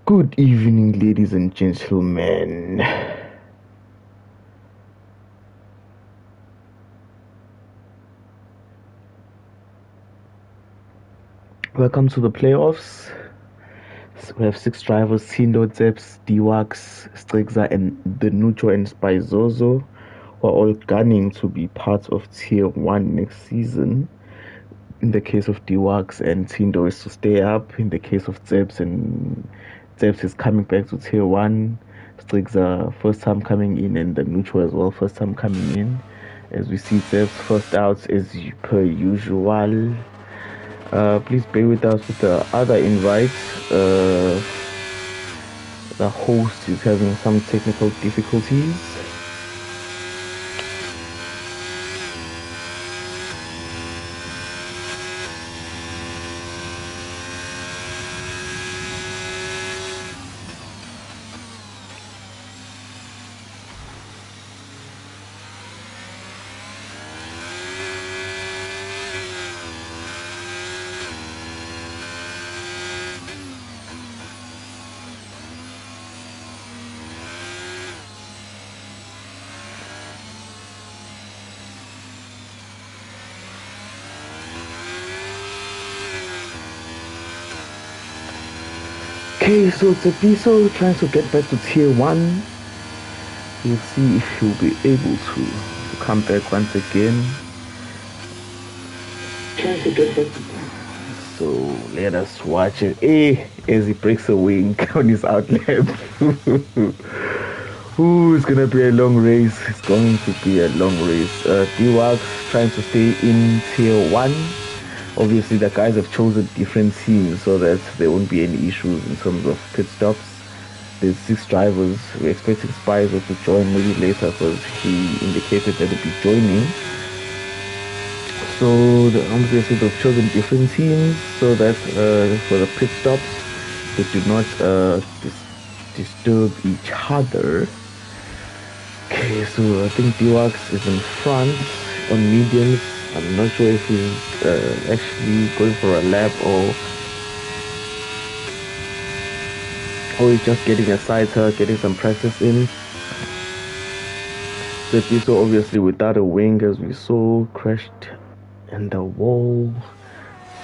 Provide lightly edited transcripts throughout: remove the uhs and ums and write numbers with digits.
Good evening, ladies and gentlemen. Welcome to the playoffs. So we have 6 drivers: Tindo, Zeps, Dwax, Strixer, and the Nucho and Spizozo, who are all gunning to be part of Tier 1 next season. In the case of Dwax and Tindo is to stay up. In the case of Zeps, and Zeps is coming back to Tier 1. Strixer first time coming in, and the Nucho as well first time coming in. As we see Zeps first out as per usual. Please bear with us with the other invites. The host is having some technical difficulties. Okay, so Tsepiso trying to get back to Tier 1. We'll see if he'll be able to come back once again. Trying to get back to... So let us watch it. As he breaks a wing on his outlap. Ooh, it's gonna be a long race. It's going to be a long race. Dwax trying to stay in Tier 1. Obviously, the guys have chosen different teams so that there won't be any issues in terms of pit stops. There's 6 drivers. We're expecting Spicer to join maybe later because he indicated that he'll be joining. So obviously they've chosen different teams so that for the pit stops they do not disturb each other. Okay, so I think Dwax is in front on mediums. I'm not sure if he's actually going for a lap or he's just getting a sighter, getting some practice in. So obviously without a wing, as we saw, crashed in the wall.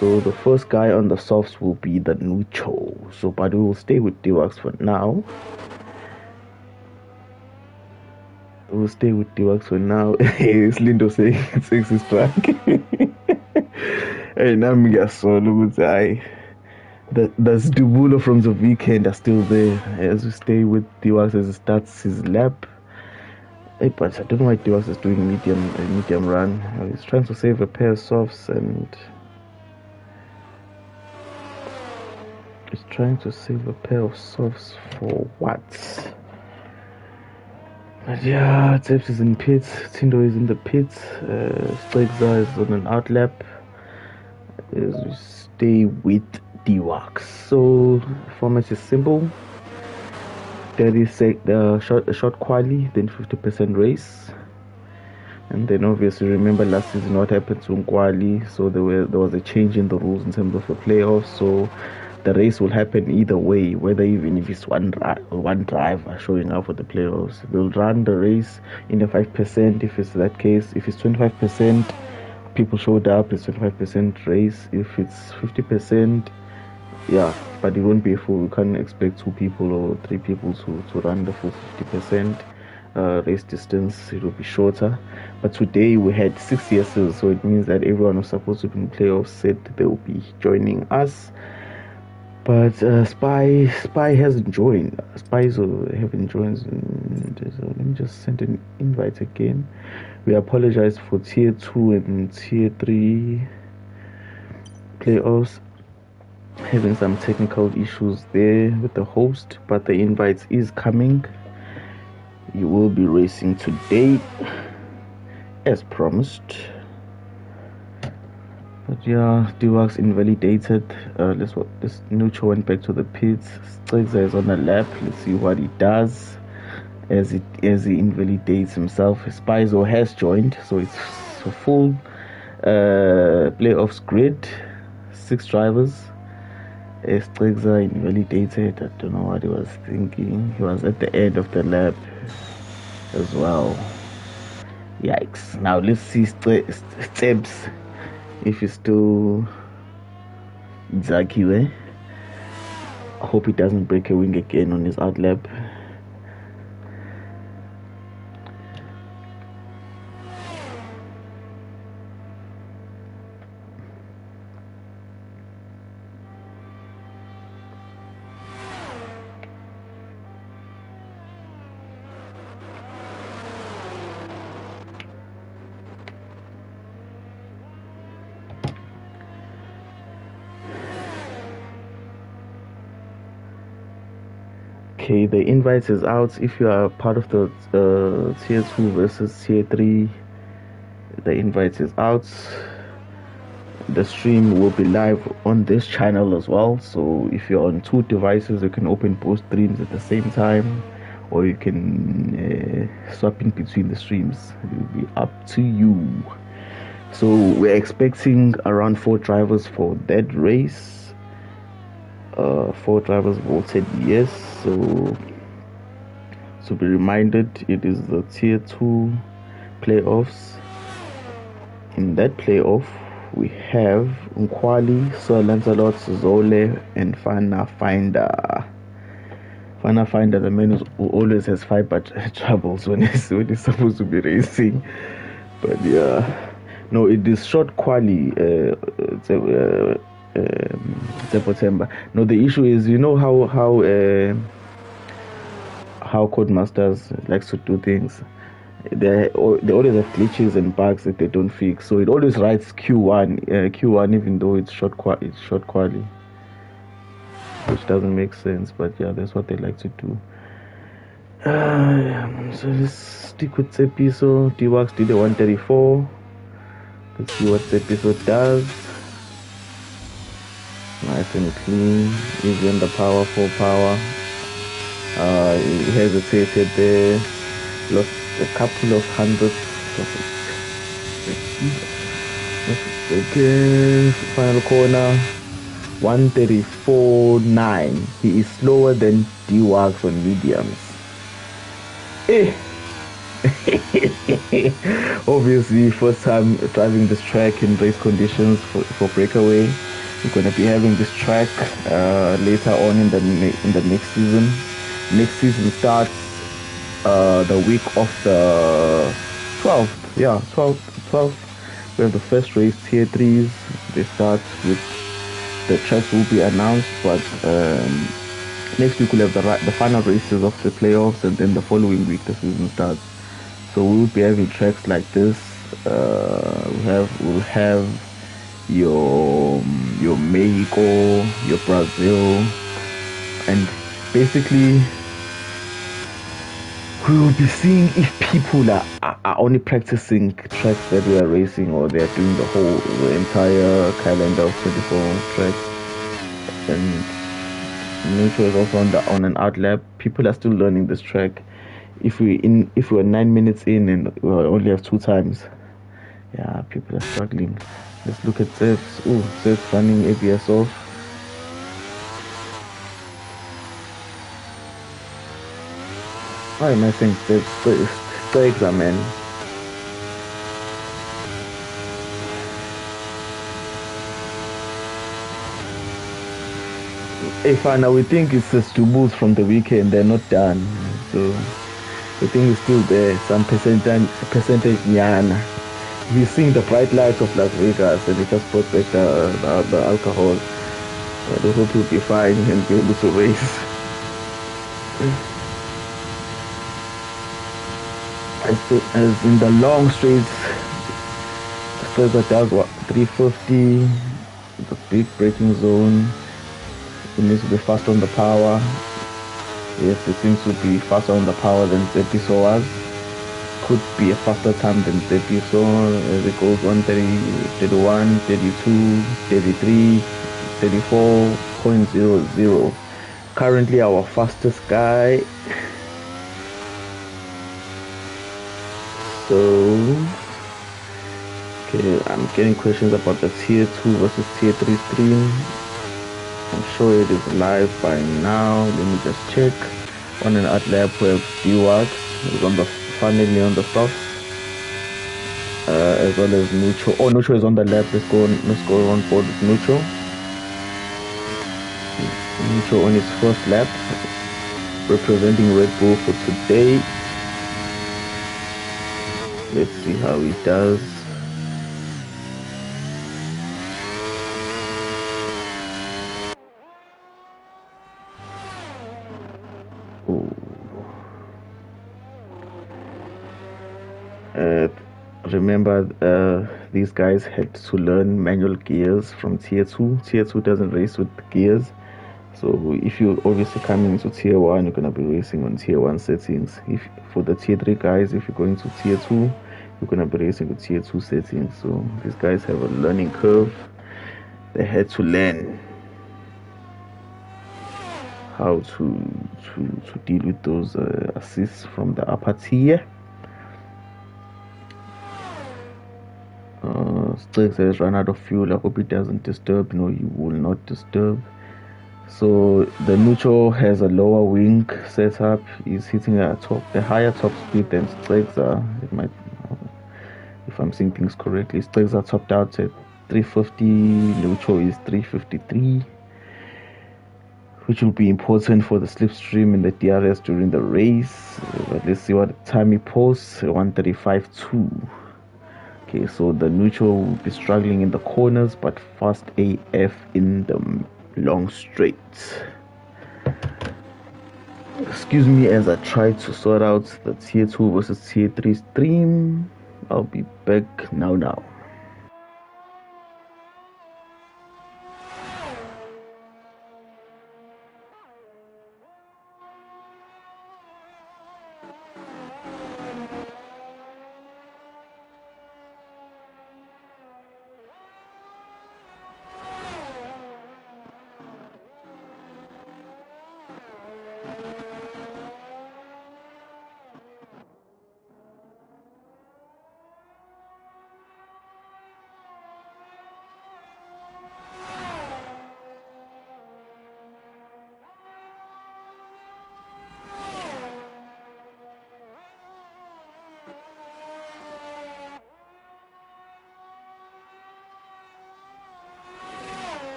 So the first guy on the softs will be the Nucho. So but we will stay with Dwax for now. We'll stay with Dwax for now. It's Lindo saying 6 is back. Hey, now me get solo. The Dubulo from the weekend are still there. As we stay with Dwax as he starts his lap. Hey, but I don't know why Dwax is doing medium run. He's trying to save a pair of softs and he's trying to save a pair of softs for what? But yeah, Zeps is in pits, Tindo is in the pits, Strixer is on an outlap. As we stay with Dwax. So format is simple. 30 short quali, then 50% race. And then obviously remember last season what happened to Nkwali, so there was a change in the rules in terms of the playoffs. So the race will happen either way, whether even if it's one driver showing up for the playoffs. They'll run the race in the 5% if it's that case. If it's 25%, people showed up, it's 25% race. If it's 50%, yeah, but it won't be a full. We can't expect 2 people or 3 people to run the full 50%. Race distance, it will be shorter. But today we had 6 yeses, so it means that everyone who's supposed to be in playoffs said they will be joining us. But Spy hasn't joined. Spies haven't joined. So let me just send an invite again. We apologize for Tier 2 and Tier 3 playoffs. Having some technical issues there with the host, but the invite is coming. You will be racing today as promised. But yeah, Dwax invalidated. This Nucho went back to the pits. Strixer is on the lap. Let's see what he does as he invalidates himself. Spizo has joined, so it's a full playoffs grid. 6 drivers. Strixa invalidated. I don't know what he was thinking. He was at the end of the lap as well. Yikes. Now let's see steps if he's still Zakiwe. I hope he doesn't break a wing again on his out lap. Okay, the invites is out. If you are part of the tier 2 versus tier 3, the invites is out. The stream will be live on this channel as well. So if you're on 2 devices, you can open both streams at the same time, or you can swap in between the streams. It will be up to you. So we're expecting around 4 drivers for that race. 4 drivers voted yes, so to be reminded, it is the tier 2 playoffs. In that playoff, we have Nkwali, Sir Lancelot, Zole, and Fana Finder. Fana Finder, the man who always has 5 troubles when he's supposed to be racing. But yeah, no, it is short quali. September. No, the issue is, you know how Codemasters likes to do things. They always have glitches and bugs that they don't fix. So it always writes Q1 even though it's short quali, which doesn't make sense. But yeah, that's what they like to do. So let's stick with Tsepiso. D-Wax did a 134. Let's see what Tsepiso does. Nice and clean, easy on the power, full power. He hesitated there, lost a couple of hundreds. Okay, final corner, 134.9. He is slower than D-Wax on mediums. Obviously, first time driving this track in race conditions for breakaway. We're going to be having this track later on in the next season. Next season starts the week of the 12th. Yeah, 12th. We have the first race, tier 3s. They start with the tracks will be announced, but next week we'll have the final races of the playoffs, and then the following week the season starts. So we will be having tracks like this. We'll have your Mexico, your Brazil, and basically we will be seeing if people are only practicing tracks that we are racing, or they are doing the entire calendar of 24 tracks. And Nature is also on an out lap. People are still learning this track. If we're 9 minutes in and we only have 2 times, yeah, people are struggling. Let's look at Zeph's. Oh, Zeph's running ABS off. Why am I saying Zeph's man? Hey, Fana, we think it's the Stubus from the weekend. They're not done. So the thing is still there. Some percentage nyana. He's seeing the bright lights of Las Vegas, and he just brought back the alcohol. I do hope he'll be fine and be able to race. As in the long straights, Fraser does what, 350, the big braking zone. He needs to be faster on the power. Yes, it seems to be faster on the power than Tsepiso was. Could be a faster time than Tsepiso as it goes 130, 31, 32, 33, 34.00. Currently our fastest guy. So, okay, I'm getting questions about the tier 2 versus tier 3 stream. I'm sure it is live by now. Let me just check. On an art lab where D-Wax is on the finally on the softs, as well as Nucho. Oh, Nucho is on the lab. Let's go on board with Nucho. Nucho on his first lap, representing Red Bull for today. Let's see how he does. Remember, these guys had to learn manual gears from tier 2. Tier 2 doesn't race with gears. So if you obviously coming into tier 1, you're going to be racing on tier 1 settings. If for the tier 3 guys, if you're going to tier 2, you're going to be racing with tier 2 settings. So these guys have a learning curve. They had to learn how to deal with those assists from the upper tier. Strix has run out of fuel. I hope it doesn't disturb. No, you will not disturb. So the Nucho has a lower wing setup. He's hitting a higher top speed than Strix. It might, if I'm seeing things correctly, Strix are topped out at 350. Nucho is 353, which will be important for the slipstream in the DRS during the race. But let's see what time he posts. 135.2. Okay, so the Nucho will be struggling in the corners, but fast AF in the long straights. Excuse me as I try to sort out the tier 2 versus tier 3 stream. I'll be back now.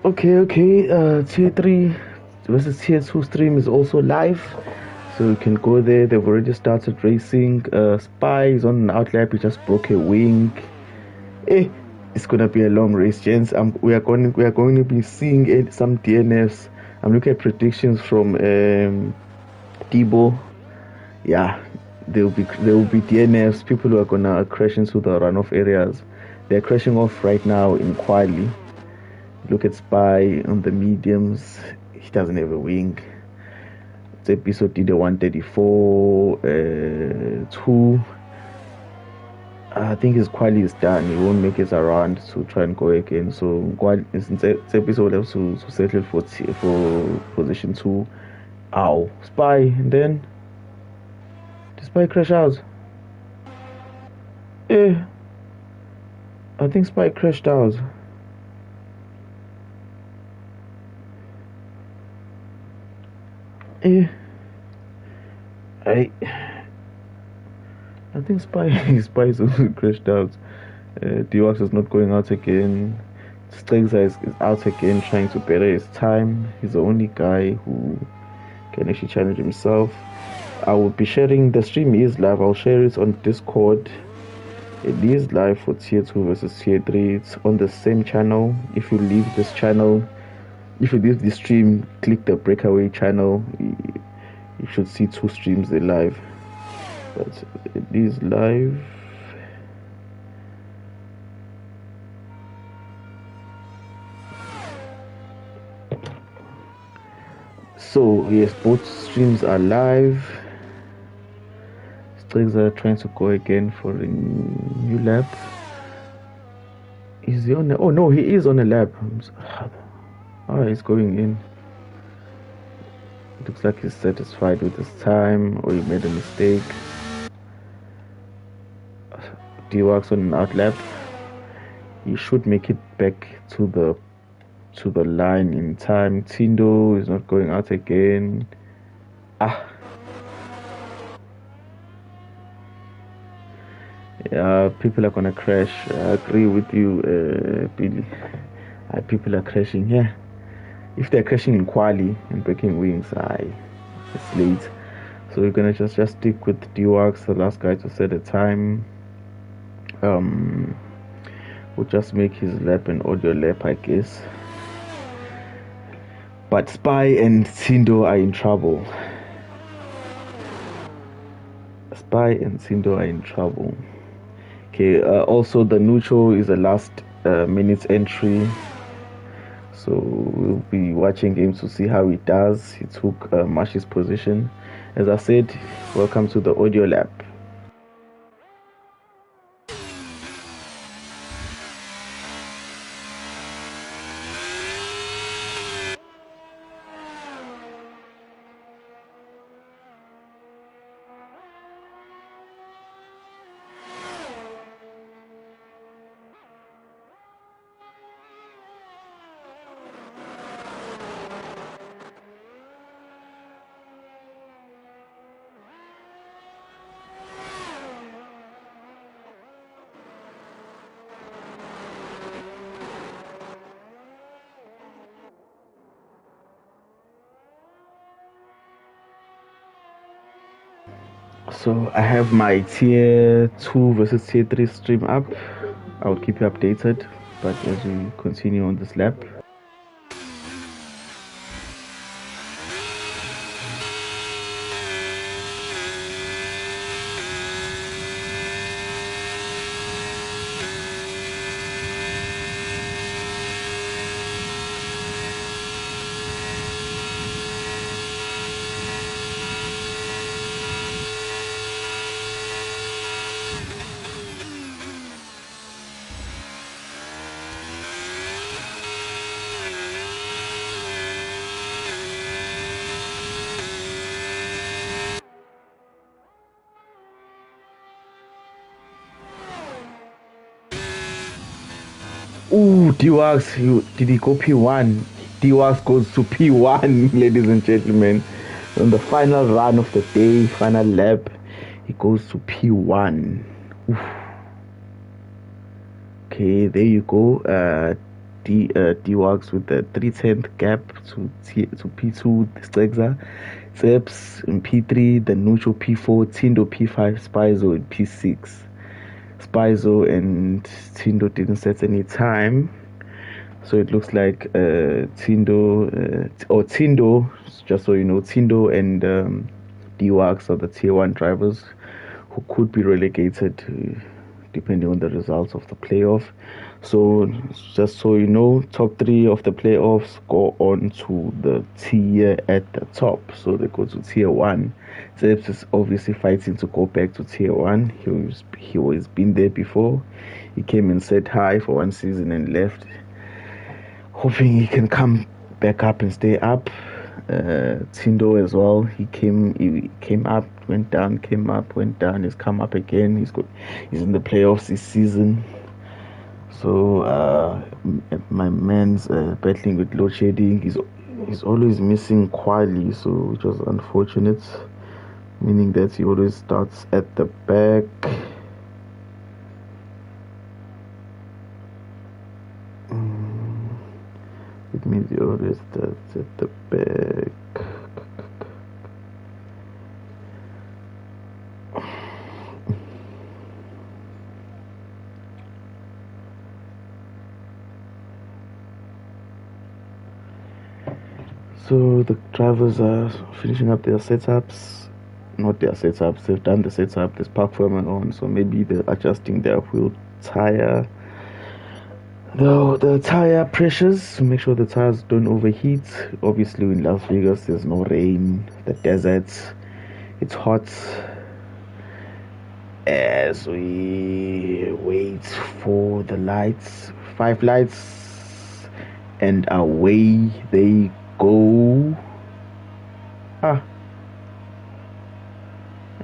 Okay, tier 3 versus tier 2 stream is also live, so you can go there. They've already started racing. Spy is on an outlap. He just broke a wing. It's gonna be a long race, gents. We are going to be seeing some DNFs. I'm looking at predictions from Debo. Yeah, there will be DNFs. People who are gonna crash into the runoff areas. They're crashing off right now in Quali. Look at Spy on the mediums. He doesn't have a wing. It's episode did a 134 2. I think his quality is done. He won't make it around to try and go again. So since episode have to settle for position 2. Ow, Spy, and then the Spy crash out. Eh, I think Spy crashed out. Eh, I think Spy is also crashed out. Diwax is not going out again. Stegza is out again, trying to better his time. He's the only guy who can actually challenge himself. I will be sharing the stream is live. I'll share it on Discord. It is live for tier 2 versus tier 3. It's on the same channel. If you leave this stream, click the breakaway channel. You should see 2 streams there live. But it is live. So yes, both streams are live. Strings are trying to go again for a new lap. Is he on? Oh no, he is on a lap. He's going in. It looks like he's satisfied with his time, or he made a mistake. D-Wax on an out lap. He should make it back to the line in time. Tindo is not going out again. Yeah, people are gonna crash. I agree with you, Billy. People are crashing here. If they're crashing in quali and breaking wings, it's late. So we're gonna just stick with D-Wax, the last guy to set a time. We'll just make his lap an audio lap, I guess. But Spy and Tindo are in trouble. Okay, also the neutral is the last minutes entry. So we'll be watching him to see how he does. He took Mashi's position. As I said, welcome to the audio lab. So I have my tier 2 versus tier 3 stream up. I'll keep you updated, but as we continue on this lap. Ooh, D-Wax, did he go P1? D-Wax goes to P1, ladies and gentlemen. On the final run of the day, final lap, he goes to P1. Oof. Okay, there you go. D-Wax with the 3/10 gap to P2, Stegza. Zeps in P3, the neutral P4, Tindo P5, Spyzo in P6. Spyzo and Tindo didn't set any time, so it looks like Tindo, just so you know, Tindo and D-Wax are the tier 1 drivers who could be relegated depending on the results of the playoff. So just so you know, top 3 of the playoffs go on to the tier at the top. So they go to tier 1. Zeps is obviously fighting to go back to tier 1. He was been there before. He came and said hi for 1 season and left, hoping he can come back up and stay up. Tindo as well. He came up, went down, came up, went down. He's come up again. He's in the playoffs this season. So my man's battling with load shedding. He's always missing Kwali, so which was unfortunate, meaning that he always starts at the back. It means he always starts at the back. So the drivers are finishing up their setups. Not their setups, they've done the setup. There's park firming on, so maybe they're adjusting their wheel tire. The tire pressures to make sure the tires don't overheat. Obviously in Las Vegas there's no rain, the desert, it's hot. As we wait for the lights, 5 lights, and away they go.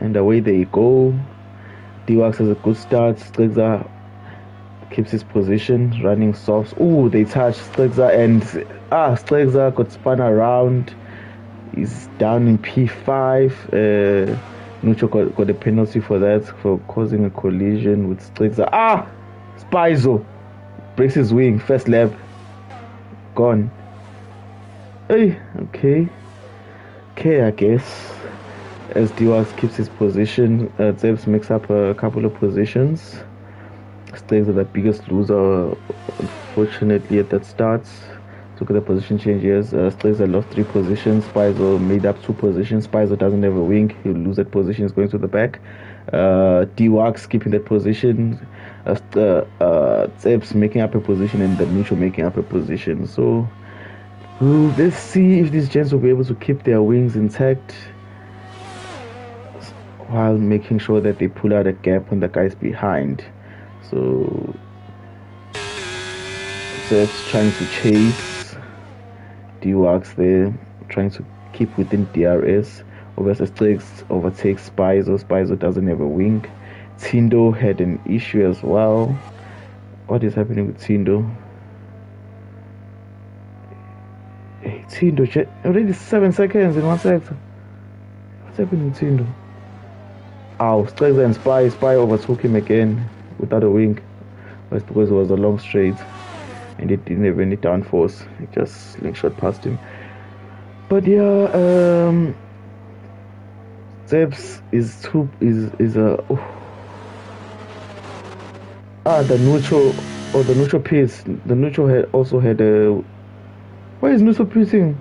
And away they go. D-Wax has a good start. Strixer keeps his position, running softs. Ooh, they touch Strixer, and Strixer got spun around. He's down in P5. Nucho got a penalty for that, for causing a collision with Strixer. Spizo breaks his wing, first lap, gone. Hey, okay, I guess. As D-Wax keeps his position, Zeps makes up a couple of positions. Strixer the biggest loser, unfortunately, at that start. Took the position changes. Strixer lost 3 positions. Spizo made up 2 positions. Spizo doesn't have a wing. He'll lose that position. He's going to the back. D-Wax keeping that position. Zeps making up a position, and the Nucho making up a position. So let's see if these gents will be able to keep their wings intact while making sure that they pull out a gap on the guys behind. So Zeps trying to chase D-Wax there, trying to keep within DRS. Obviously Strix overtakes Spizo. Spizo doesn't have a wing. Tindo had an issue as well. What is happening with Tindo? Hey, Tindo, already 7 seconds in 1 sector. What's happening with Tindo? Strix and Spy overtook him again without a wing. That's because it was a long straight and it didn't have any downforce. It just slingshot past him. But yeah, Zeps is the Nucho piece. The Nucho also had a. Why is Nucho pitting?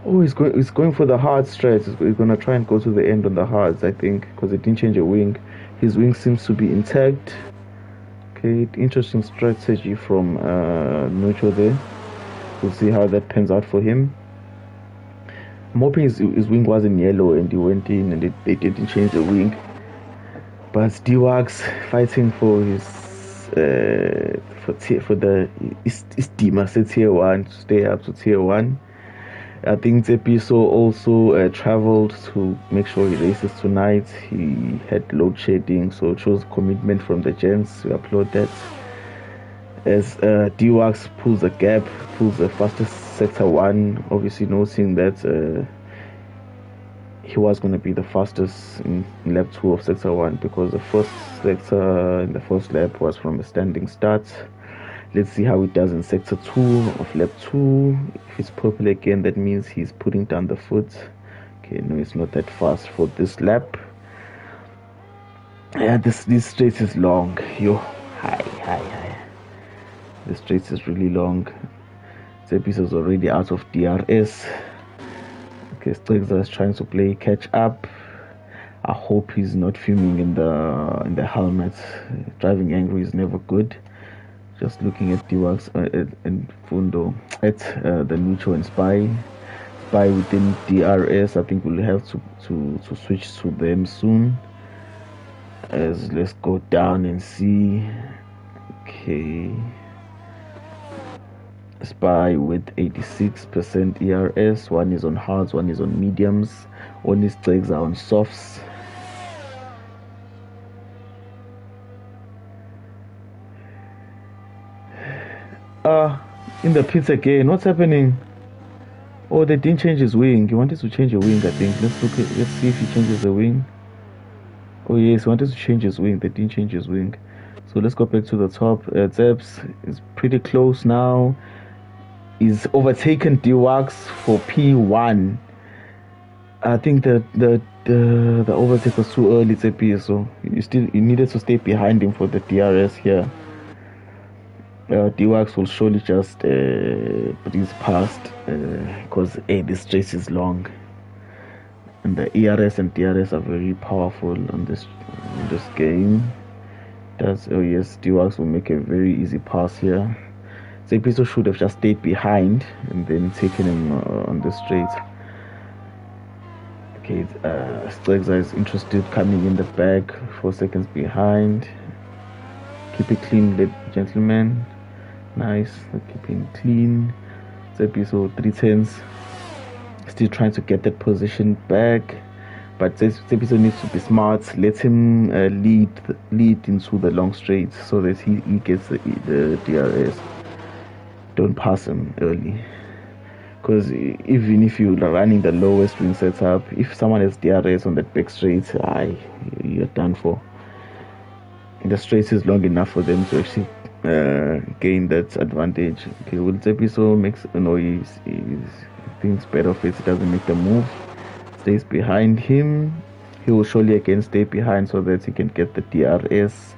He's going for the hard stretch. He's gonna try and go to the end on the hards, I think, because it didn't change a wing. His wing seems to be intact. Okay, interesting strategy from Nucho there. We'll see how that pans out for him. I'm hoping his wing wasn't yellow and he went in and they didn't change the wing. But D-Wax fighting for his for the Istima said tier 1 to stay up to tier 1. I think Tsepiso also traveled to make sure he races tonight. He had load shedding, so it shows commitment from the gents. We applaud that. As D-Wax pulls a gap, pulls the fastest sector 1, obviously noticing that he was going to be the fastest in lap 2 of sector 1, because the first sector in the first lap was from a standing start. Let's see how he does in sector 2 of lap 2. If it's purple again, that means he's putting down the foot. Okay, no, it's not that fast for this lap. Yeah, this straight is long. Hi. This straight is really long. Zepis is already out of DRS. Okay, Strixer is trying to play catch up. I hope he's not fuming in the helmet. Driving angry is never good. Just looking at DWAX and Fundo at the neutral and spy within DRS. I think we'll have to switch to them soon. As let's go down and see. Okay, spy with 86% ERS. One is on hards, one is on mediums, one is legs are on softs. In the pits again. What's happening? Oh, they didn't change his wing. He wanted to change a wing, I think. Let's see if he changes the wing. Oh yes, he wanted to change his wing. They didn't change his wing. So let's go back to the top. Zeps is pretty close now. He's overtaken DWAX for P1. I think that the overtake was too early, Tsepi, so you needed to stay behind him for the DRS here. DWAX will surely just breeze past because this race is long, and the ERS and DRS are very powerful on this game. Oh yes, DWAX will make a very easy pass here. Zepiso should have just stayed behind and then taken him on the straight. Okay, Stregza is interested, coming in the back, 4 seconds behind. Keep it clean, gentlemen. Nice, keeping clean. Zepiso 310s, still trying to get that position back, but Zepiso needs to be smart. Let him lead into the long straight so that he gets the DRS. Don't pass him early, because even if you're running the lowest wing setup, if someone has DRS on that back straight, you're done for. The straight is long enough for them to actually gain that advantage. Okay, well, Zepiso makes he thinks better of it. He doesn't make the move, stays behind him. He will surely again stay behind so that he can get the DRS.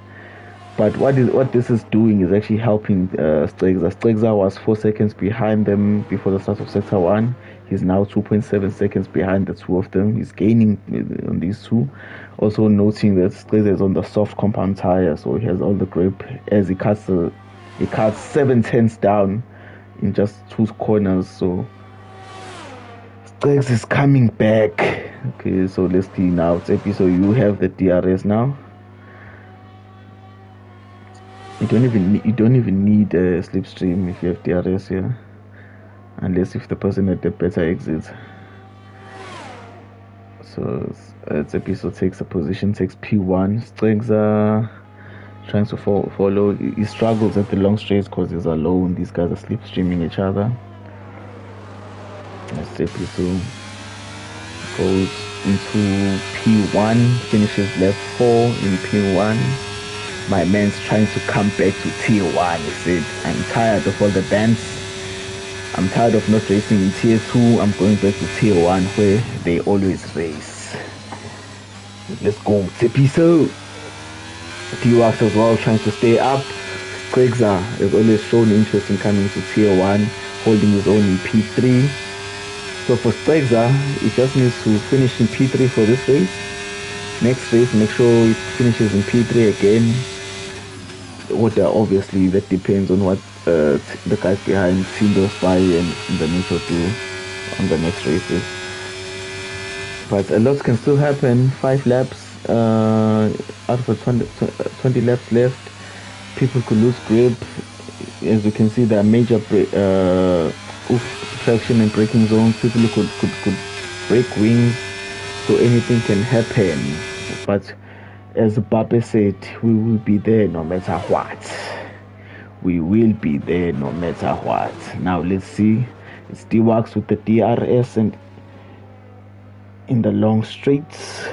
But what this is doing is actually helping Stregza. Stregza was 4 seconds behind them before the start of sector 1. He's now 2.7 seconds behind the two of them. He's gaining on these two. Also noting that Stregza is on the soft compound tire, so he has all the grip as he cuts 7/10 down in just 2 corners. So Stregza is coming back. Okay, so let's see now. Tsepi, so you have the DRS now. You don't even need a slipstream if you have DRS here, unless if the person at the better exit. So Zepiso takes a position, takes P1. Stregza trying to follow. He struggles at the long straights because he's alone. These guys are slipstreaming each other. Zepiso goes into P1, finishes left 4 in P1. My man's trying to come back to tier 1. He said, I'm tired of all the dance. I'm tired of not racing in tier 2. I'm going back to tier 1 where they always race. Let's go, Zepiso. DWAX as well, trying to stay up. Stregza has always shown interest in coming to tier 1, holding his own in P3. So for Stregza, he just needs to finish in P3 for this race. Next race, make sure he finishes in P3 again. Obviously that depends on what the guys behind Tindo, Spy and the neutral do on the next races. But a lot can still happen. 5 laps out of the 20 laps left. People could lose grip. As you can see, there are major traction and braking zones. People could break wings, so anything can happen. But as Bape said, we will be there no matter what. We will be there no matter what. Now let's see. It's DWAX with the DRS and in the long straights.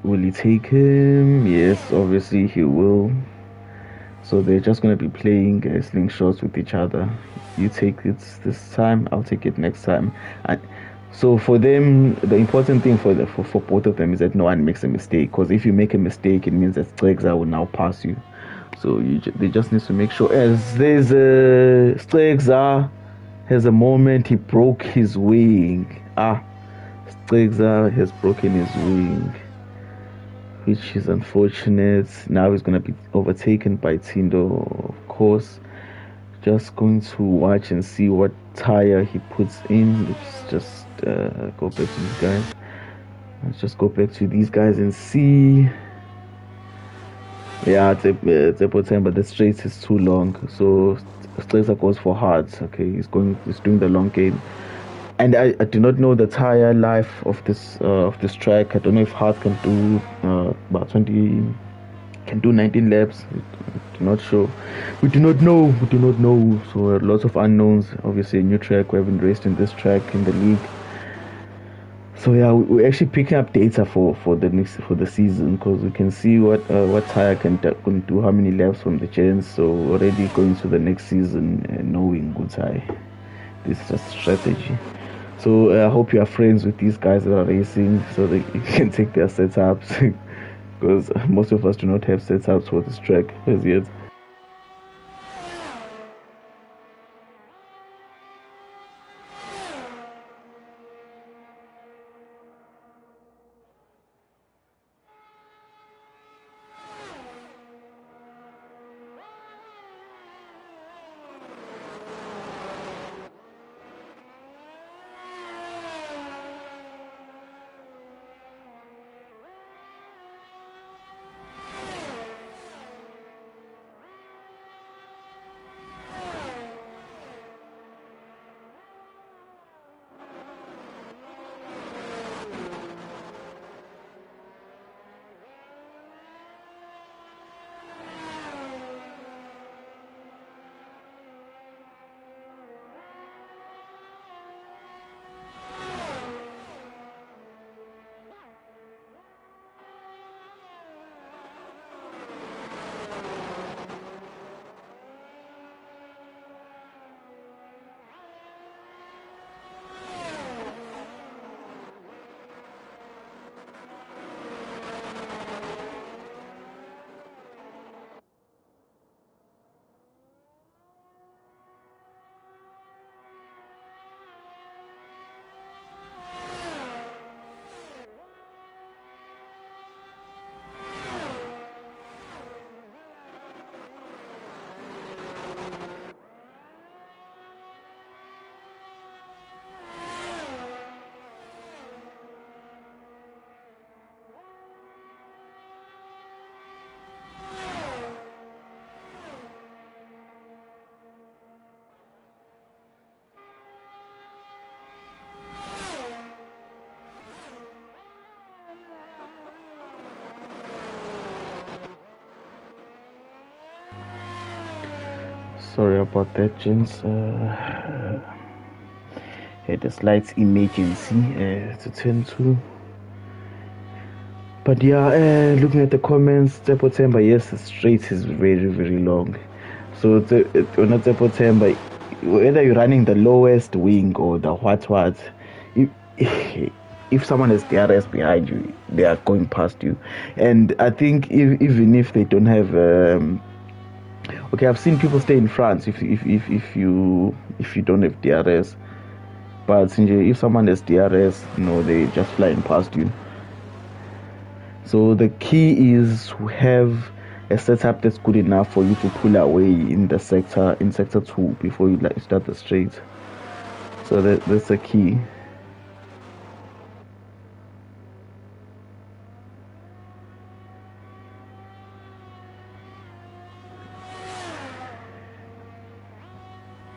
Will he take him? Yes, obviously he will. So they're just going to be playing slingshots with each other. You take it this time, I'll take it next time. And so for them, the important thing for both of them is that no one makes a mistake. Because if you make a mistake, it means that Stregza will now pass you. So they just need to make sure, as there's Stregza has a moment he broke his wing. Stigza has broken his wing, which is unfortunate. Now he's going to be overtaken by Tindo, of course. Just going to watch and see what tire he puts in. Let's just go back to these guys. Let's just go back to these guys and see. Yeah, it's important, but the straight is too long. So Straighter goes for hards. Okay, he's doing the long game. And I do not know the tire life of this track. I don't know if hard can do about 20, can do 19 laps. I'm not sure. We do not know. So lots of unknowns. Obviously, a new track. We haven't raced in this track in the league. So yeah, we're actually picking up data for the season, because we can see what tire can do how many laps from the chance. So already going to the next season knowing good tire. This is just strategy. So I hope you are friends with these guys that are racing, so that you can take their setups. Because most of us do not have setups for this track as yet. Sorry about that, gents. Had a slight emergency to tend to. But yeah, looking at the comments, September, yes, the straight is very, very long. So not September, whether you're running the lowest wing or the what, if someone has DRS behind you, they are going past you. And I think even if they don't have okay, I've seen people stay in France if you don't have DRS, but if someone has DRS, they just flying past you. So the key is to have a setup that's good enough for you to pull away in sector 2 before you start the straight. So that's the key.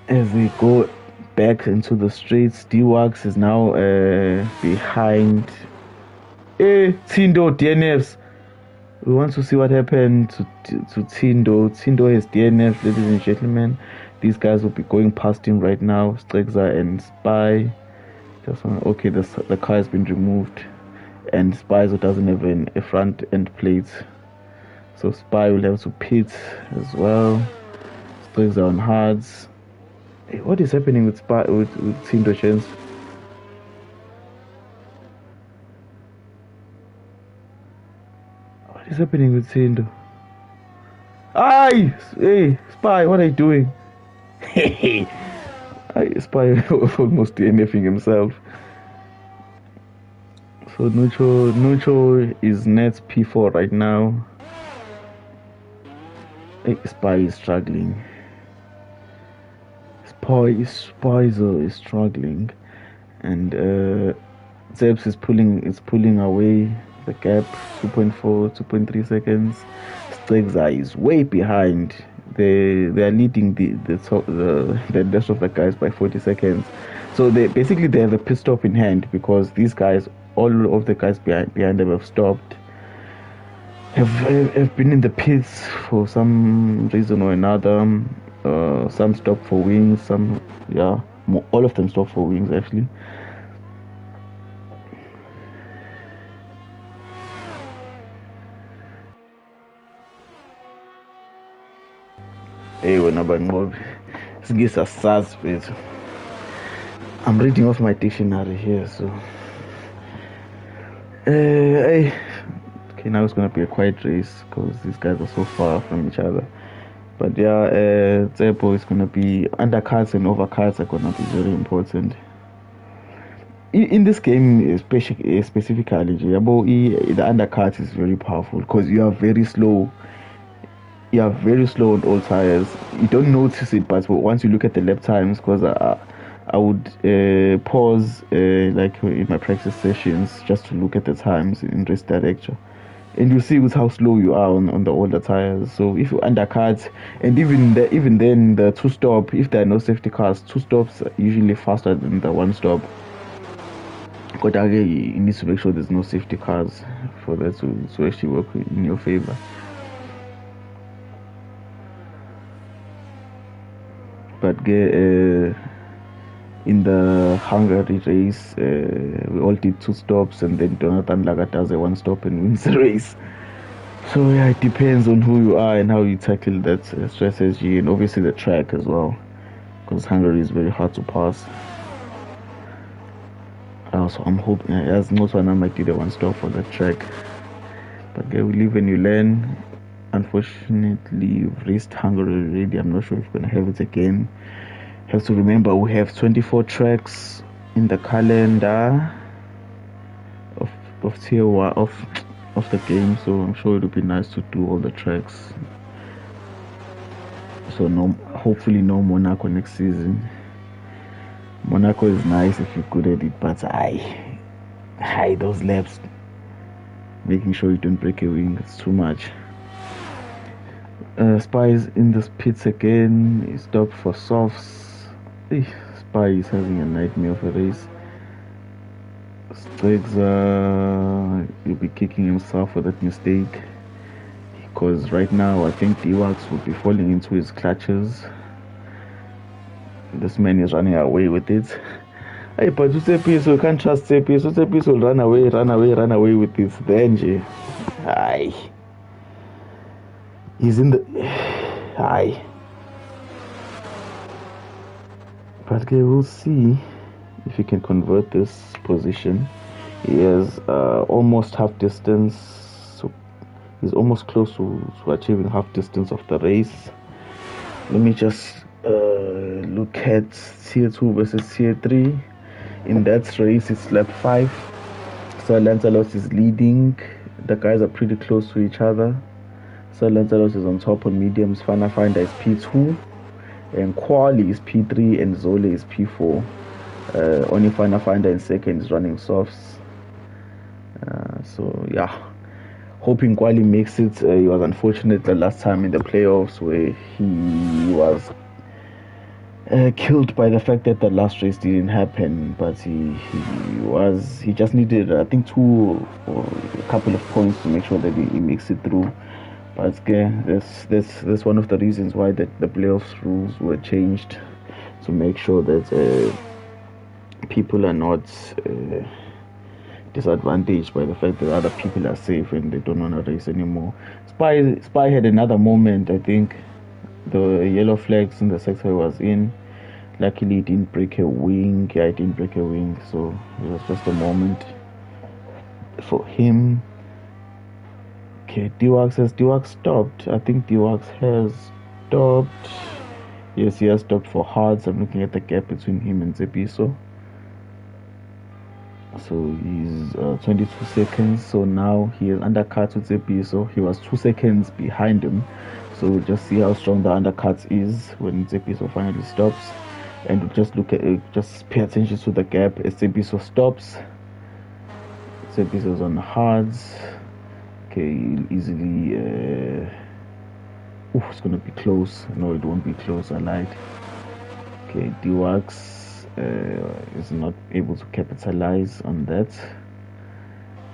As we go back into the streets, D-Wax is now behind Tindo DNFs. We want to see what happened to Tindo. Tindo has DNF, ladies and gentlemen. These guys will be going past him right now. Strexer and Spy. Okay, the car has been removed, and Spy doesn't have a front end plate, so Spy will have to pit as well. Strexer on hards. Hey, what is happening with Spy with Tindo Chance? What is happening with Tindo? Hey, Spy, what are you doing? Spy almost DNFing himself. So Nucho is net P4 right now. Spy is struggling. Spy is struggling, and Zeps is pulling away the gap. 2.4, 2.3 seconds. Stegza is way behind. They are leading the rest of the guys by 40 seconds. So they have the pit stop in hand, because these guys, all of the guys behind them have stopped. Have been in the pits for some reason or another. Some stopped for wings. All of them stopped for wings actually. Hey, when I'm reading off my dictionary here, so hey. Okay, now it's gonna be a quiet race because these guys are so far from each other. But yeah, Zebo is gonna be undercuts and overcuts are gonna be very important. In this game, specifically, the undercut is very powerful because you are very slow. You are very slow on all tires. You don't notice it, but once you look at the lap times, because I would pause like in my practice sessions just to look at the times in race director, and you see with how slow you are on the older tires. So if you undercut, and even then the two stop, if there are no safety cars, two stops are usually faster than the one stop. But again, you need to make sure there's no safety cars for that to actually work in your favor. But in the Hungary race, we all did two stops, and then Jonathan Lagat does a one stop and wins the race. So yeah, it depends on who you are and how you tackle that strategy, and obviously the track as well, because Hungary is very hard to pass. So I'm hoping, as most one I might do the one stop for that track. But yeah, we live and you learn. Unfortunately, we've raced Hungary already. I'm not sure if we're gonna have it again. Have to remember we have 24 tracks in the calendar of tier one of the game, so I'm sure it'll be nice to do all the tracks. So hopefully no Monaco next season. Monaco is nice if you're good at it, but I those laps, making sure you don't break a wing, it's too much. Spy is in the pits again. He stopped for softs. Spy is having a nightmare of a race. Stegza will be kicking himself for that mistake, because right now I think D-Wax will be falling into his clutches. This man is running away with it. Hey, but Utsepiso, you can't trust Utsepiso. Utsepiso will run away with this. Then, aye. He's in the... Aye. But okay, we'll see if he can convert this position. He has almost half distance. So he's almost close to achieving half distance of the race. Let me just look at tier 2 versus tier 3. In that race, it's lap 5. So Lanzalos is leading. The guys are pretty close to each other. So Lanzalos is on top on mediums. Fana Finder is P2. And Quali is P3. And Zole is P4. Only Fana Finder in second is running softs. So yeah. Hoping Quali makes it. He was unfortunate the last time in the playoffs where he was killed by the fact that the last race didn't happen, but he just needed I think 2 or a couple of points to make sure that he makes it through. But that's one of the reasons why the playoffs rules were changed, to make sure that people are not disadvantaged by the fact that other people are safe and they don't want to race anymore. Spy had another moment. I think the yellow flags in the sector he was in, luckily it didn't break a wing. It didn't break a wing, so it was just a moment for him. Okay, D-Wax stopped. I think D-Wax has stopped. Yes, he has stopped for Hards. I'm looking at the gap between him and Tsepiso. So he's 22 seconds. So now he has undercut with Tsepiso. He was 2 seconds behind him. So we'll just see how strong the undercut is when Tsepiso finally stops. And we'll just look at it, just pay attention to the gap as Tsepiso stops. Tsepiso's on Hards. Okay, easily. It's gonna be close. No, it won't be close. I lied. Okay, DWAX is not able to capitalize on that.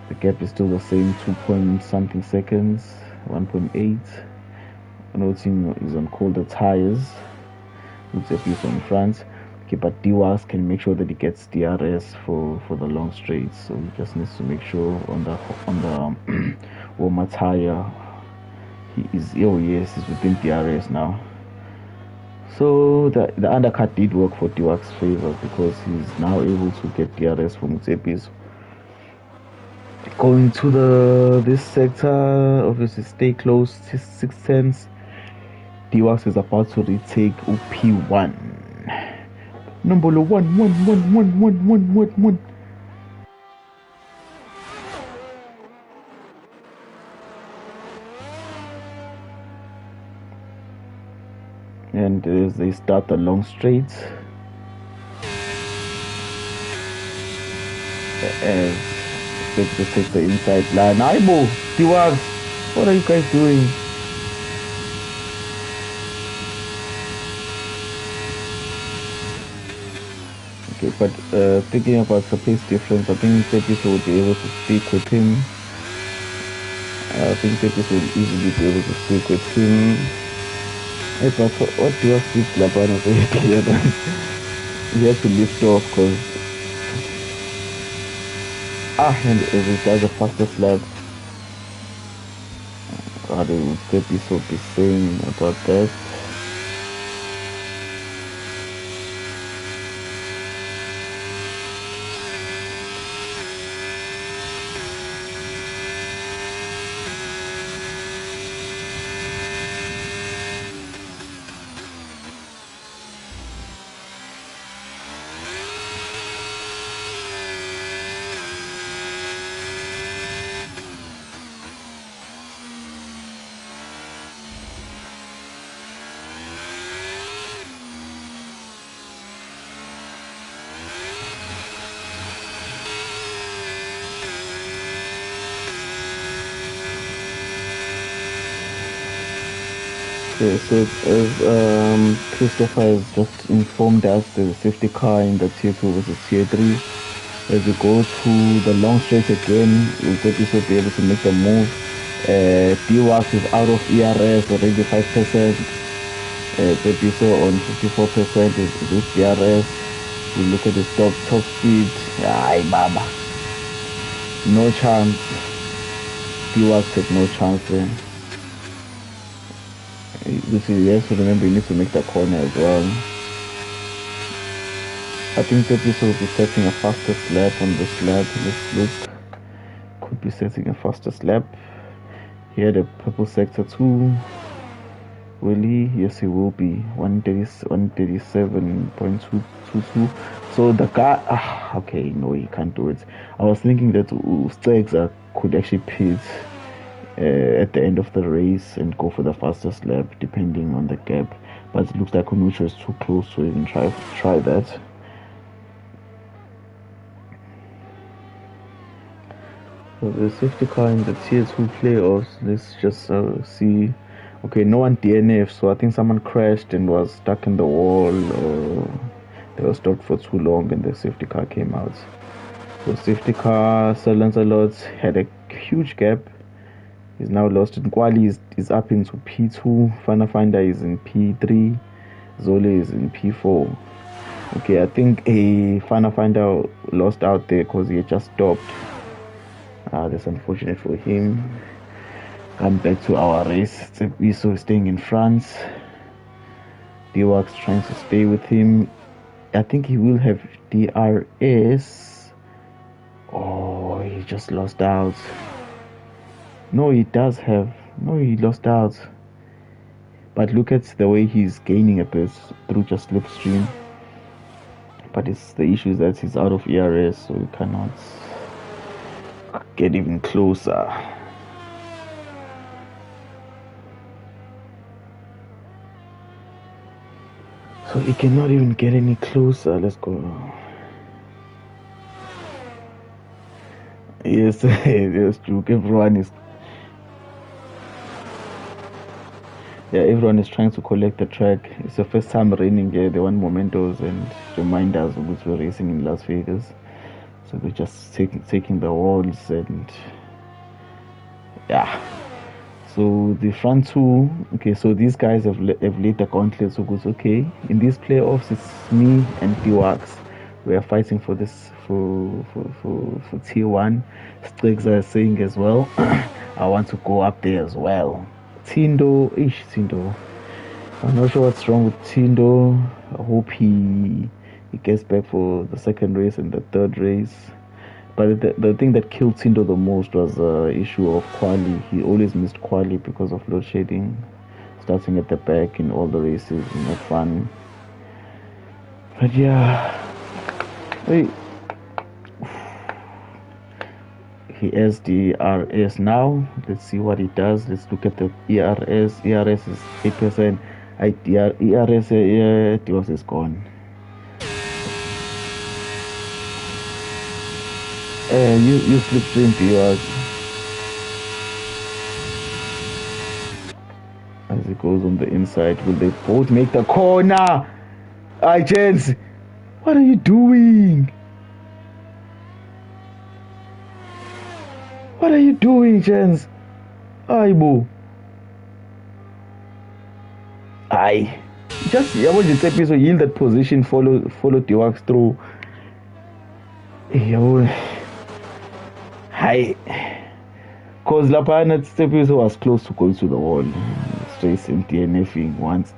The gap is still the same, 2 point something seconds, 1.8. Noting is on colder tires. Looks like he's on front. Okay, but DWAX can make sure that he gets DRS for the long straights. So he just needs to make sure on the warmer tire he's within DRS now. So the undercut did work for DWAX's favor because he's now able to get DRS from Tsepiso. Going to this sector, obviously stay close, 6 tenths. DWAX is about to retake P1. Number 1. And as they start the long straight, as they take the inside line. Aibo, DWAX, what are you guys doing? Okay, but thinking about the pace difference, I think Tsepiso will be able to stick with him. I think Tsepiso will easily be able to stick with him. Hey, but what do you see Labano very clear? He has to lift off because and if he does a fastest lap, they will Tsepiso be saying about that. Okay, so as Christopher has just informed us, there's a safety car in the tier 2 versus tier 3. As we go to the long straight again, we'll be able to make the move. DWAX is out of ERS already 5%. Tsepiso on 54% is with DRS. We look at the top speed. Ay, baba. No chance. DWAX had no chance there. You have to remember you need to make that corner as well. I think Tsepiso will be setting a fastest lap on this lap. Let's look. Could be setting a fastest lap. Here the purple sector 2. Will he? Yes, he will be. 137.222. So the guy. Okay, no, he can't do it. I was thinking that Stegza could actually pit at the end of the race and go for the fastest lap depending on the gap, but it looks like Onucho is too close to even try that. So the safety car in the tier 2 playoffs, let's just see. Okay, no one DNF, so I think someone crashed and was stuck in the wall, or they were stopped for too long and the safety car came out. So safety car, Sir Lancelot had a huge gap. He's now lost it. Nkwali is up into P2. Fanafinder is in P3. Zole is in P4. Okay, I think a Fanafinder lost out there because he had just stopped. That's unfortunate for him. Come back to our race. Tsepiso is staying in front. DWAX trying to stay with him. I think he will have DRS. Oh, he just lost out. No, he does have. No, he lost out. But look at the way he's gaining a bit through just slipstream. But it's the issue is that he's out of ERS, so you cannot get even closer. So he cannot even get any closer. Let's go. Yes, yes, Juke. Everyone is trying to collect the track. It's the first time raining here. They want mementos and reminders of which we're racing in Las Vegas. So they're just taking the walls and yeah. So the front two, okay, so these guys have laid the gauntlet. So goes okay. In these playoffs, it's me and D-Wax. We are fighting for this for tier one. Sticks are saying as well. I want to go up there as well. Tindo. I'm not sure what's wrong with Tindo. I hope he gets back for the second race and the third race. But the thing that killed Tindo the most was the issue of quali. He always missed quali because of load shedding, starting at the back in all the races. Not fun. But yeah, hey. He has the ERS now. Let's see what he does. Let's look at the ERS. ERS is 8%. ERS D-Wax is gone. You slipstream D-Wax as it goes on the inside. Will they both make the corner? Gents, what are you doing? What are you doing, gents? Bo. Just I want to say, please yield that position. Follow D-Wax through. Hi. Because Lapana Stepiso was close to going to the wall. Straight and DNFing once.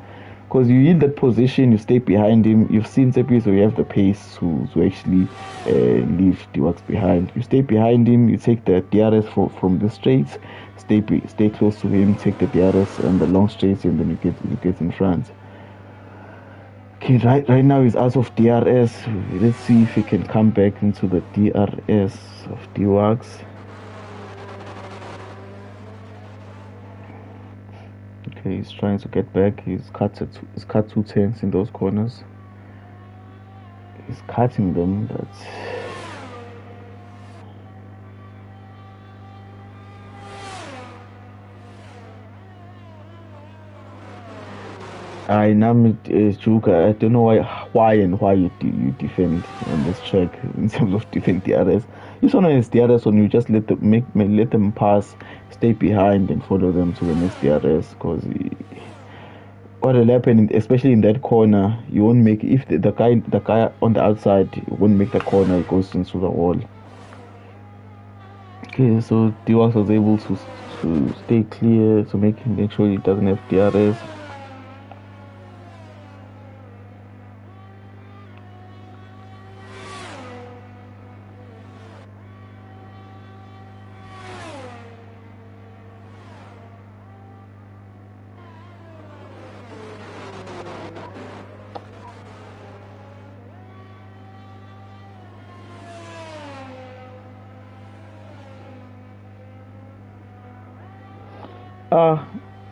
Because you yield that position, you stay behind him. You've seen Stepiso, you have the pace to actually leave D-Wax behind. You stay behind him, you take the DRS from the straights, stay close to him, take the DRS and the long straights, and then you get in front. Okay, right now he's out of DRS. Let's see if he can come back into the DRS of D-Wax. Okay, he's trying to get back. He's cut 2 tenths in those corners. He's cutting them, but I don't know why you defend on this track in terms of defend DRS. If someone has DRS on you, just let them pass, stay behind, and follow them to the next DRS. Because what will happen, especially in that corner, you won't make if the guy on the outside won't make the corner, it goes into the wall. Okay, so D-Wax was able to stay clear to make sure he doesn't have DRS.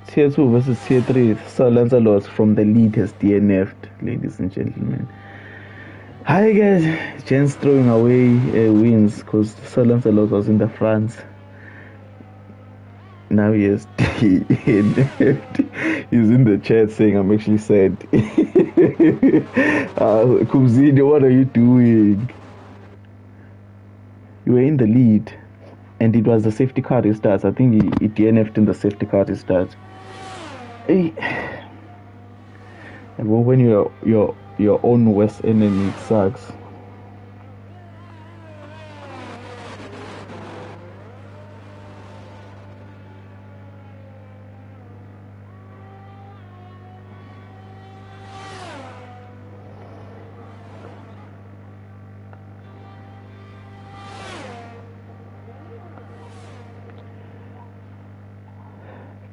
Tier 2 versus Tier 3. Sir Lancelot from the lead has DNF'd, ladies and gentlemen. Hi guys, Jens throwing away wins because Sir Lancelot was in the front. Now he has DNF'd. He's in the chat saying, I'm actually sad. Kumzini, what are you doing? You were in the lead. And it was the safety car restart. I think he DNF'd in the safety car restart. Hey. And when you're your own worst enemy, it sucks.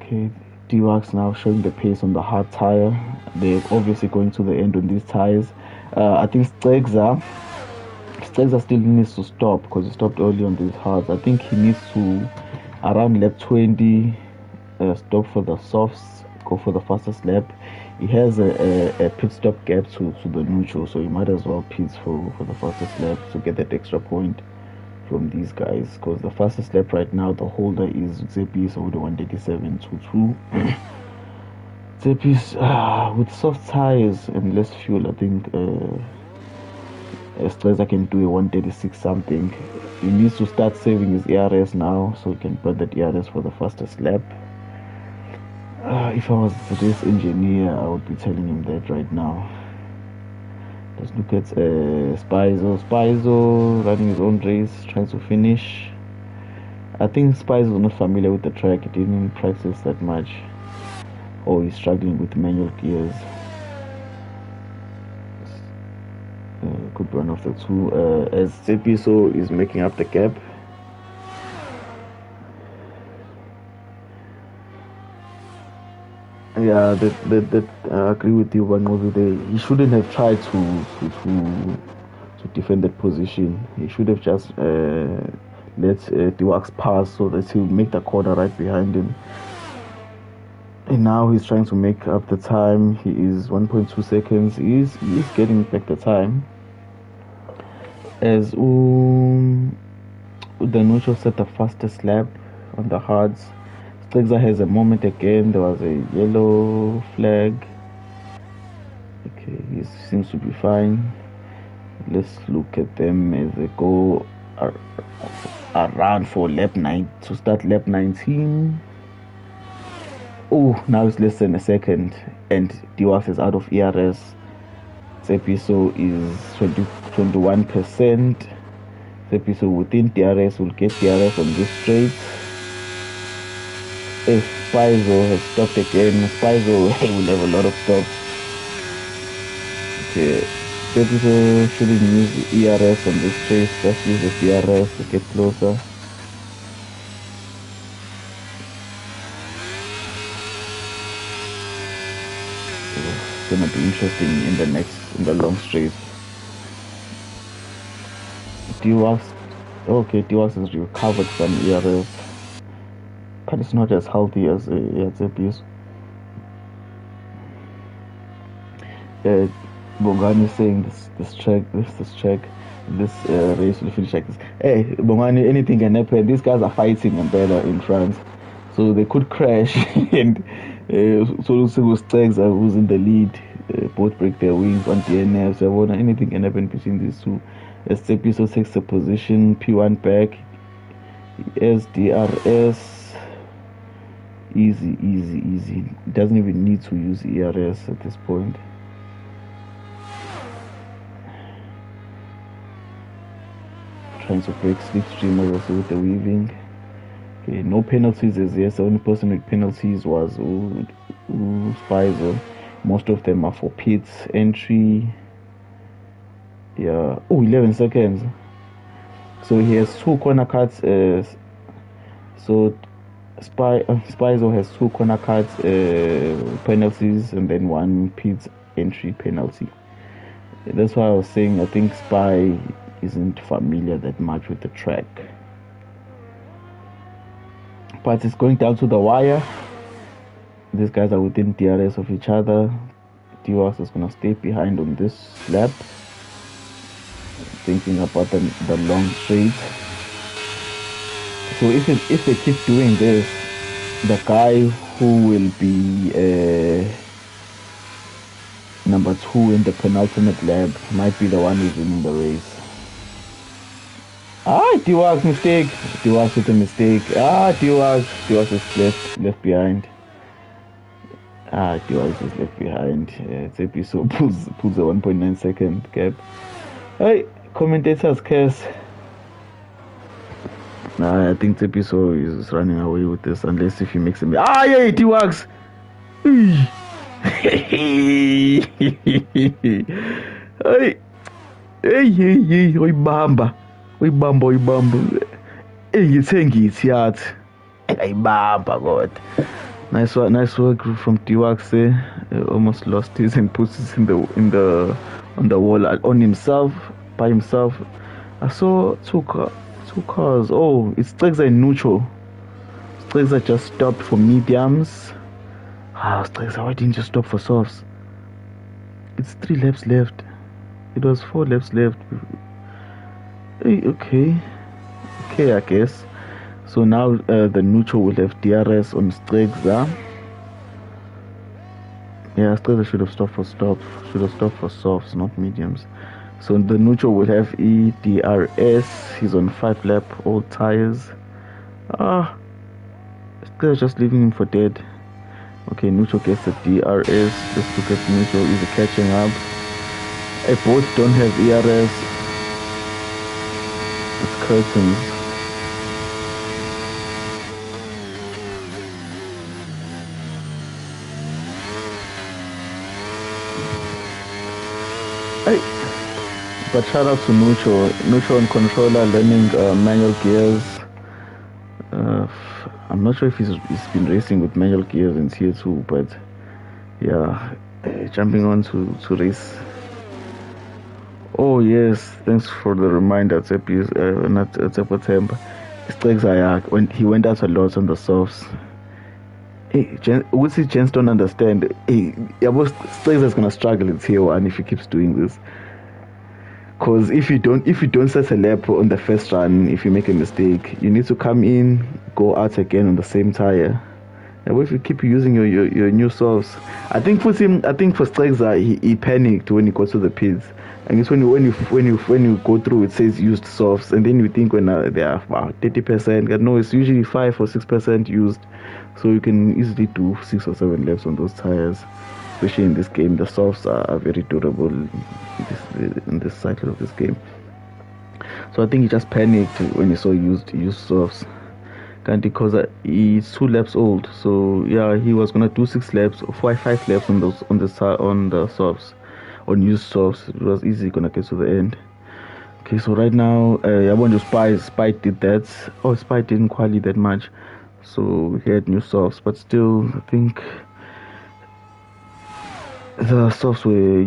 Okay, D-Wax now showing the pace on the hard tire. They're obviously going to the end on these tires. I think Stegza still needs to stop because he stopped early on these hards. I think he needs to, around lap 20, stop for the softs, go for the fastest lap. He has a pit stop gap to the neutral, so he might as well pit for the fastest lap to get that extra point from these guys, because the fastest lap right now, the holder is Zepis with 137.22. Zepis with soft tires and less fuel, I think Streza can do a 136 something. He needs to start saving his ERS now so he can burn that ERS for the fastest lap. If I was this engineer, I would be telling him that right now. Let's look at Spizo running his own race, trying to finish. I think Spizo is not familiar with the track. He didn't practice that much, or he's struggling with manual gears. Could run off the two as Zepiso is making up the gap. Yeah, that I agree with you, Bangozu. He shouldn't have tried to defend that position. He should have just let D-Wax pass so that he'll make the corner right behind him. And now he's trying to make up the time. He is 1.2 seconds. He is getting back the time. As the neutral set the fastest lap on the hards. Stegza has a moment again. There was a yellow flag. Okay, he seems to be fine. Let's look at them as they go around for lap 9 to start lap 19. Oh, now it's less than a second, and D-Wax is out of ERS. Zepiso is 21%. Zepiso within DRS will get DRS on this straight. If Spizo has stopped again, Spizo will have a lot of stops. Okay, Zepiso shouldn't use ERS on this straight, just use the DRS to get closer. It's gonna be interesting in the long straight. D-Wax has recovered some ERS, but it's not as healthy as Zepiso. Bongani is saying this race will finish like this. Hey, Bongani, anything can happen. These guys are fighting in France, so they could crash and so Stegza, who's in the lead, both break their wings on DNF. So anything can happen between these two. As Zepiso takes the position, P1 back, SDRS, easy. Doesn't even need to use ERS at this point. Trying to break slipstream also with the weaving. Okay, no penalties as yes. The only person with penalties was Spizo. Most of them are for pits entry. Yeah. 11 seconds. So he has 2 corner cuts. So Spizo has 2 corner cuts penalties and then 1 pits entry penalty. That's why I was saying I think Spy isn't familiar that much with the track. But it's going down to the wire. These guys are within DRS of each other. D-Wax is gonna stay behind on this lap. Thinking about the long straight. So if they keep doing this, the guy who will be number 2 in the penultimate lap might be the one who's winning the race. D-Wax mistake. D-Wax with a mistake. D-Wax is left behind. D-Wax is left behind. Zepiso pulls a 1.9 second gap. Hey, commentators curse. I think Zepiso is running away with this unless if he makes a yeah, D-Wax. Hey, uyibamba ngithe ngithi yathi ayibamba kodwa Nice work from Tiwax. Almost lost his and puts it on the wall on himself by himself. I saw two cars. Oh, it's Strexer and Nucho. Strexer just stopped for mediums. Strexer, why didn't you stop for softs? It's 3 laps left. It was 4 laps left. Hey, okay, I guess. So now the Nucho will have DRS on Strexer. Yeah, Strexer should have stopped for softs, not mediums. So the Nucho will have EDRS. He's on 5 lap old tires. Strexer just leaving him for dead. Okay, Nucho gets the DRS. Let's look at Nucho. Is he catching up? Both don't have ERS. It's curtains. But shout out to Nucho on controller learning manual gears. I'm not sure if he's been racing with manual gears in Tier 2, but yeah, jumping on to race. Oh yes, thanks for the reminder, Tsepo Temba. Strexer, when he went out a lot on the softs. Hey, Jens don't understand. Hey, Strexer is gonna struggle in Tier 1 if he keeps doing this. Because if you don't set a lap on the first run, if you make a mistake, you need to come in, go out again on the same tire. And if you keep using your new softs, I think for Strexer, he panicked when he got to the pits. And it's when you go through, it says used softs, and then you think when they are about 30%. No, it's usually 5 or 6% used, so you can easily do 6 or 7 laps on those tires. Especially in this game, the softs are very durable in this cycle of this game. So I think he just panicked when he saw used softs. Because he's 2 laps old, so yeah, he was gonna do 6 laps or 5 laps on the softs, on used softs. It was easy gonna get to the end. Okay, so right now, I want to Spy did that. Oh, Spy didn't qualify that much, so he had new softs, but still, I think the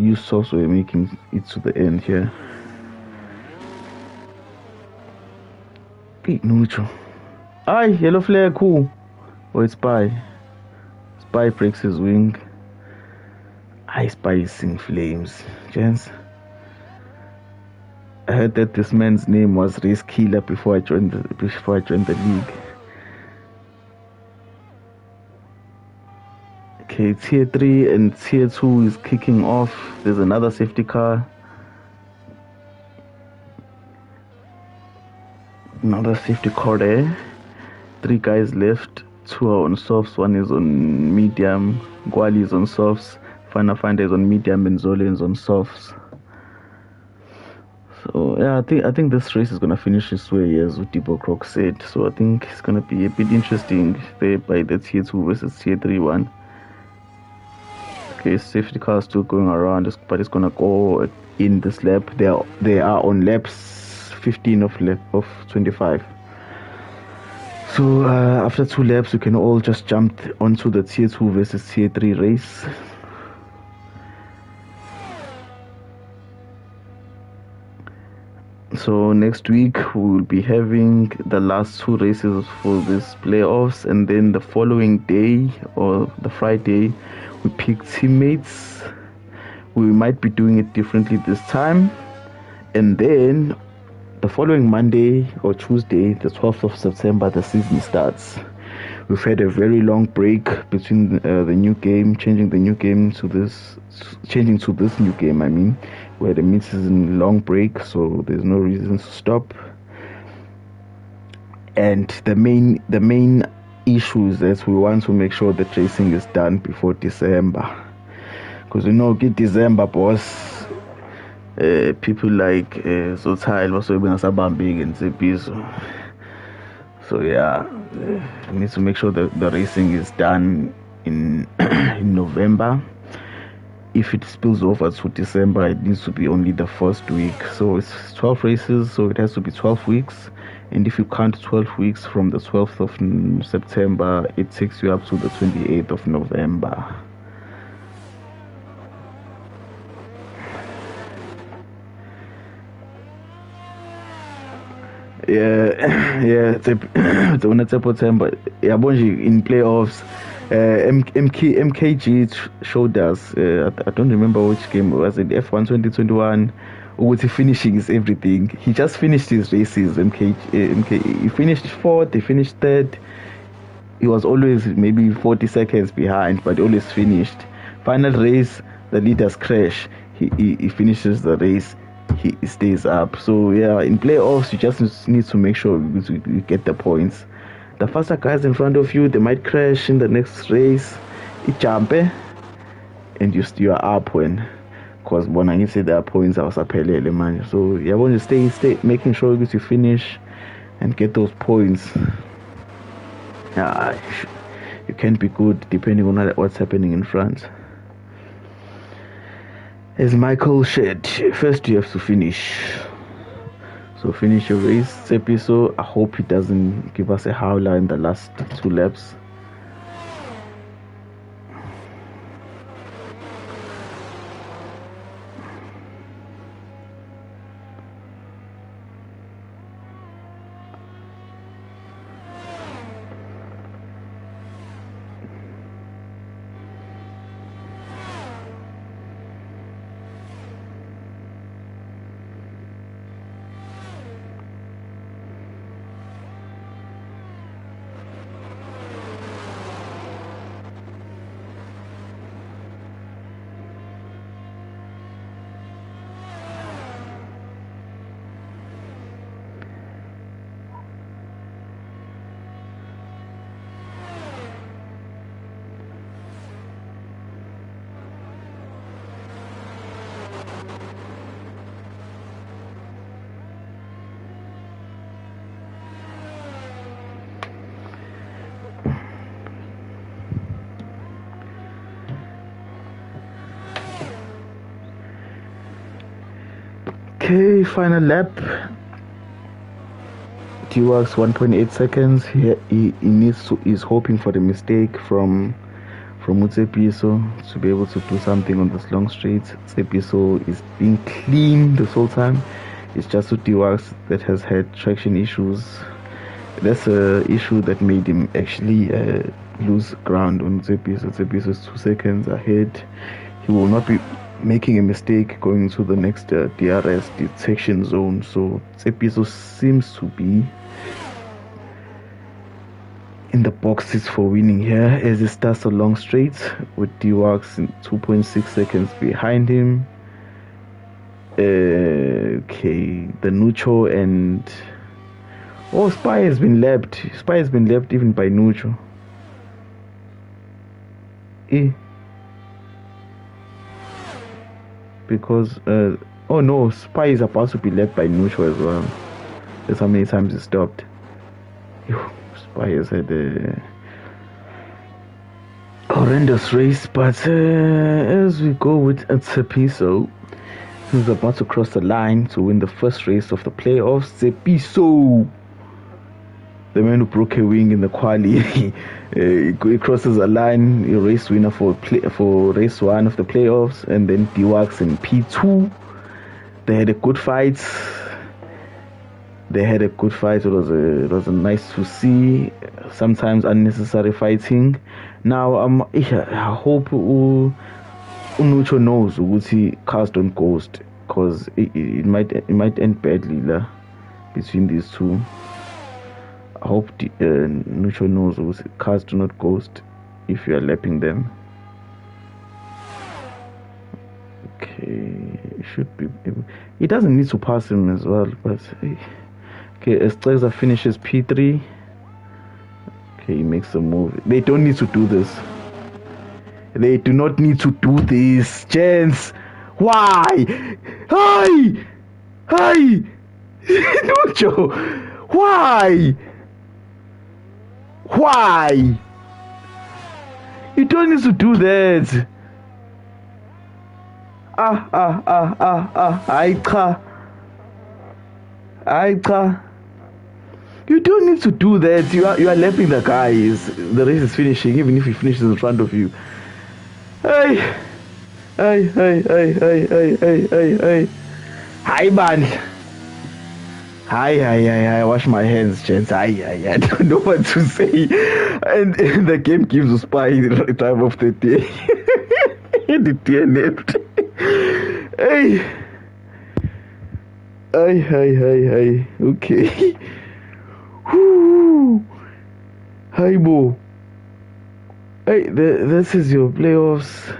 used softs were making it to the end here. Hey, Nucho. Yellow flare, cool. Oh, it's Spy. Spy breaks his wing. Spy is seeing flames. Gents, I heard that this man's name was Race Killer before I joined the league. Okay, Tier 3 and Tier 2 is kicking off. There's another safety car. Another safety car there. 3 guys left. 2 are on softs. 1 is on medium. Gwali is on softs. Finder is on medium, and Zole is on softs. So yeah, I think this race is gonna finish this way, as Utibo Croc said. So I think it's gonna be a bit interesting there by the Tier 2 versus Tier 3 one. Okay, safety car still going around, but it's gonna go in this lap. They are on laps 15 of 25. So after 2 laps, we can all just jump onto the Tier 2 versus Tier 3 race. So next week we will be having the last 2 races for this playoffs, and then the following day or the Friday we pick teammates. We might be doing it differently this time, and then the following Monday or Tuesday, the 12th of September, the season starts. We've had a very long break between the new game, changing to this new game. I mean, we had a mid-season long break, so there's no reason to stop. And the main issue is that we want to make sure that racing is done before December, because get December, boss. People like Zotail also even Sabambig and Zepizo. So yeah, we need to make sure that the racing is done in in November. if it spills over to December, it needs to be only the first week. So it's 12 races, so it has to be 12 weeks. And if you count 12 weeks from the 12th of September, it takes you up to the 28th of November. Yeah, it's September. Yeah, in playoffs. MKG showed us. I don't remember which game it was. In F1 2021. Uguti finishing is everything. He just finished his races. He finished fourth. He finished third. He was always maybe 40 seconds behind, but he always finished. Final race, the leaders crash. He finishes the race. He stays up. So yeah, in playoffs, you just need to make sure you get the points. The faster guys in front of you, they might crash in the next race. You jump, and you are up when. Because when I say there are points, I was apelele, man. So yeah, when you stay, making sure you finish and get those points. Yeah, you can't be good depending on what's happening in France. As Michael said, first you have to finish. So finish your race. Tsepiso, I hope he doesn't give us a howler in the last 2 laps. Okay, final lap. T-Wax 1.8 seconds. He needs to. He's hoping for the mistake from Tsepiso to be able to do something on this long straight. Tsepiso is being clean this whole time. It's just T-Wax that has had traction issues. That's a issue that made him actually lose ground on Tsepiso. Tsepiso is 2 seconds ahead. He will not be making a mistake going to the next DRS detection zone. So Tsepiso seems to be in the boxes for winning here as he starts a long straight with T-Wax in 2.6 seconds behind him. Okay, the Nucho and Spy has been lapped. Spy has been lapped even by Nucho. Because oh no, Spy is about to be left by Nucho as well. That's how many times he stopped. Spy has had a horrendous race, but as we go with Tsepiso, he's about to cross the line to win the first race of the playoffs. Tsepiso, the man who broke a wing in the quali, he crosses the line, a race winner for race 1 of the playoffs, and then T-Wax in P2. They had a good fight. It was nice to see. Sometimes unnecessary fighting. Now I hope Unucho knows ukuthi cars don't ghost, because it might end badly between these two. I hope Nucho knows cars do not ghost if you are lapping them. Okay, should be able. He doesn't need to pass him as well, but okay, Estreza finishes P3. Okay, he makes a move. They don't need to do this. They do not need to do this, gents. Why? Hi! Nucho! Why? You don't need to do that. Hayi cha. You don't need to do that. You are lapping the guys. The race is finishing, even if he finishes in front of you. Hey, hey. Hi, man. Hi. Wash my hands, gents. Hi. I don't know what to say. And the game gives you spy the time of the day. The DNF. Hey. Hi. Okay. Whoo. Hi, Bo. Hey, this is your playoffs.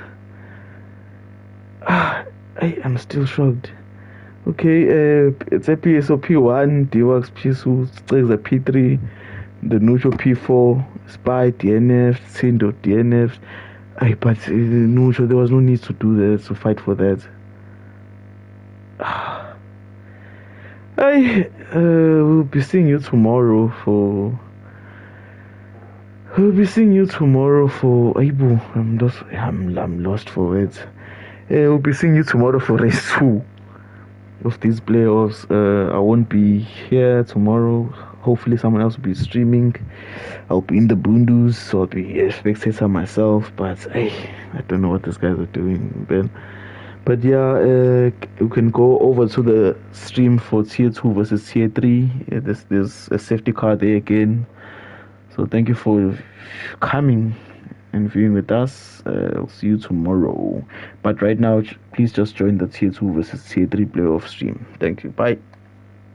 I'm still shocked. Okay, it's a PSO P1, DWAX P2, Strix P3, the Nucho P4, Spy DNF, Sindo DNF. But Nucho, there was no need to do that, to fight for that. We'll be seeing you tomorrow for. Aibu. I'm lost for words. We'll be seeing you tomorrow for race 2 of these playoffs. I won't be here tomorrow. Hopefully someone else will be streaming. I'll be in the Bundus, so I'll be a spectator myself. But I don't know what these guys are doing, Ben. But yeah, you can go over to the stream for tier 2 versus tier 3. There's a safety car there again. So thank you for coming and viewing with us. I'll see you tomorrow. But right now, please just join the tier 2 versus tier 3 playoff stream. Thank you. Bye.